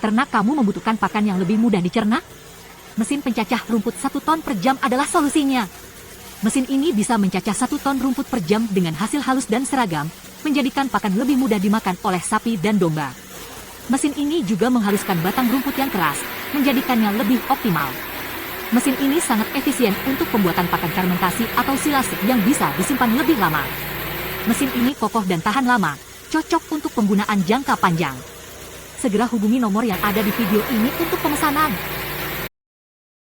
Ternak kamu membutuhkan pakan yang lebih mudah dicerna? Mesin pencacah rumput 1 ton per jam adalah solusinya. Mesin ini bisa mencacah 1 ton rumput per jam dengan hasil halus dan seragam, menjadikan pakan lebih mudah dimakan oleh sapi dan domba. Mesin ini juga menghaluskan batang rumput yang keras, menjadikannya lebih optimal. Mesin ini sangat efisien untuk pembuatan pakan fermentasi atau silase yang bisa disimpan lebih lama. Mesin ini kokoh dan tahan lama, cocok untuk penggunaan jangka panjang. Segera hubungi nomor yang ada di video ini untuk pemesanan.